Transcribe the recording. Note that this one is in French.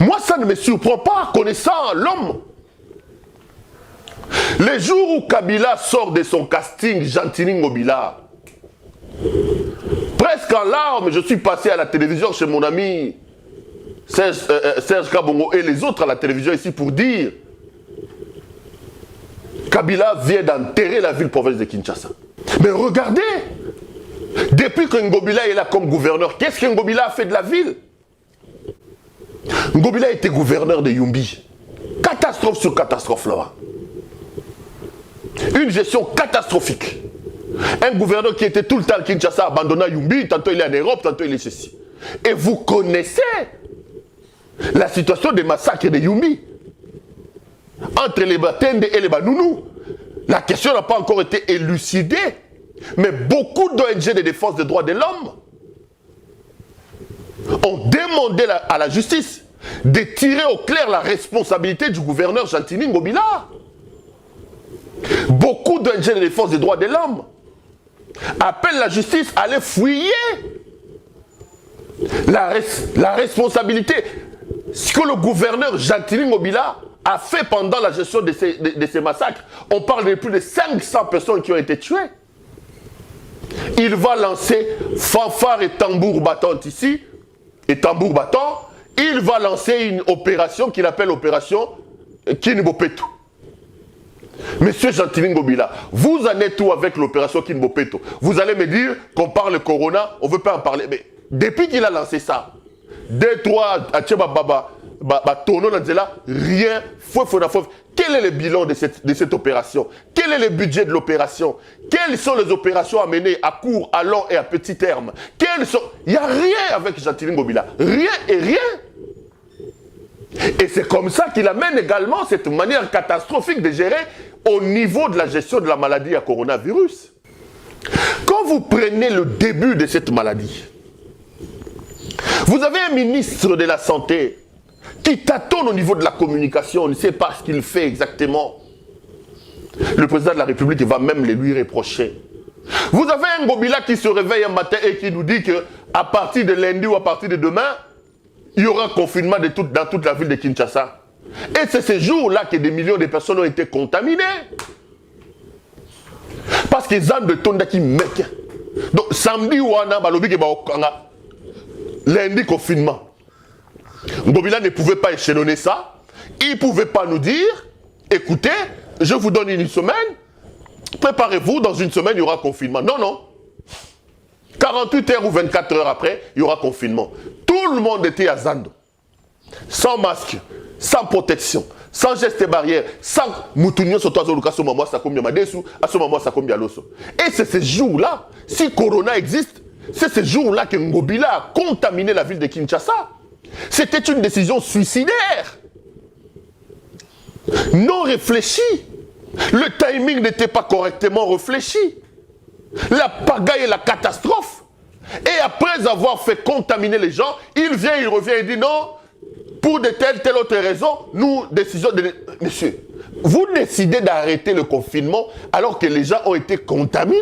Moi, ça ne me surprend pas, connaissant l'homme. Les jours où Kabila sort de son casting, Gentini Ngobila, presque en larmes, je suis passé à la télévision chez mon ami Serge Kabongo et les autres à la télévision ici pour dire Kabila vient d'enterrer la ville-province de Kinshasa. Mais regardez, depuis que Ngobila est là comme gouverneur, qu'est-ce que Ngobila a fait de la ville? Ngobila était gouverneur de Yumbi. Catastrophe sur catastrophe là-bas. Une gestion catastrophique. Un gouverneur qui était tout le temps à Kinshasa, abandonné à Yumbi, tantôt il est en Europe, tantôt il est ceci. Et vous connaissez la situation des massacres de Yumbi. Entre les Batende et les Banounous. La question n'a pas encore été élucidée. Mais beaucoup d'ONG de défense des droits de l'homme ont demandé à la justice de tirer au clair la responsabilité du gouverneur Gentini Ngobila. Beaucoup d'ONG de défense des droits de l'homme appellent la justice à aller fouiller la responsabilité. Ce que le gouverneur Gentini Ngobila a fait pendant la gestion de ces massacres. On parle de plus de 500 personnes qui ont été tuées. Il va lancer fanfare et tambour battant ici, et tambour battant, il va lancer une opération qu'il appelle l'opération Kinbopeto. Monsieur Gentini Ngobila, vous en êtes où avec l'opération Kinbopeto? Vous allez me dire qu'on parle Corona, on ne veut pas en parler. Mais depuis qu'il a lancé ça, 2, 3, Tono Nanzela, rien, quel est le bilan de cette opération? Quel est le budget de l'opération? Quelles sont les opérations à mener à court, à long et à petit terme? Il n'y a rien avec Gentini Ngobila. Rien et rien. Et c'est comme ça qu'il amène également cette manière catastrophique de gérer au niveau de la gestion de la maladie à coronavirus. Quand vous prenez le début de cette maladie, vous avez un ministre de la Santé qui tâtonne au niveau de la communication, on ne sait pas ce qu'il fait exactement. Le président de la République va même le lui reprocher. Vous avez un Ngobila qui se réveille un matin et qui nous dit qu'à partir de lundi ou à partir de demain, il y aura un confinement dans toute la ville de Kinshasa. Et c'est ce jour-là que des millions de personnes ont été contaminées. Parce que les gens de Tonda qui mettent. Donc samedi ou lundi confinement. Ngobila ne pouvait pas échelonner ça. Il ne pouvait pas nous dire, écoutez, je vous donne une semaine, préparez-vous, dans une semaine, il y aura confinement. Non, non. 48 heures ou 24 heures après, il y aura confinement. Tout le monde était à Zando. Sans masque, sans protection, sans geste barrière, sans moutounio sur toi, à ce moment, ça comme Yamadesu, à ce moment, ça comme Yaloso. Et c'est ce jour-là, si Corona existe, c'est ce jour-là que Ngobila a contaminé la ville de Kinshasa. C'était une décision suicidaire. Non réfléchie. Le timing n'était pas correctement réfléchi. La pagaille et la catastrophe. Et après avoir fait contaminer les gens, il vient, il revient et dit non, pour de telle autre raison, nous décidons de... Monsieur, vous décidez d'arrêter le confinement alors que les gens ont été contaminés.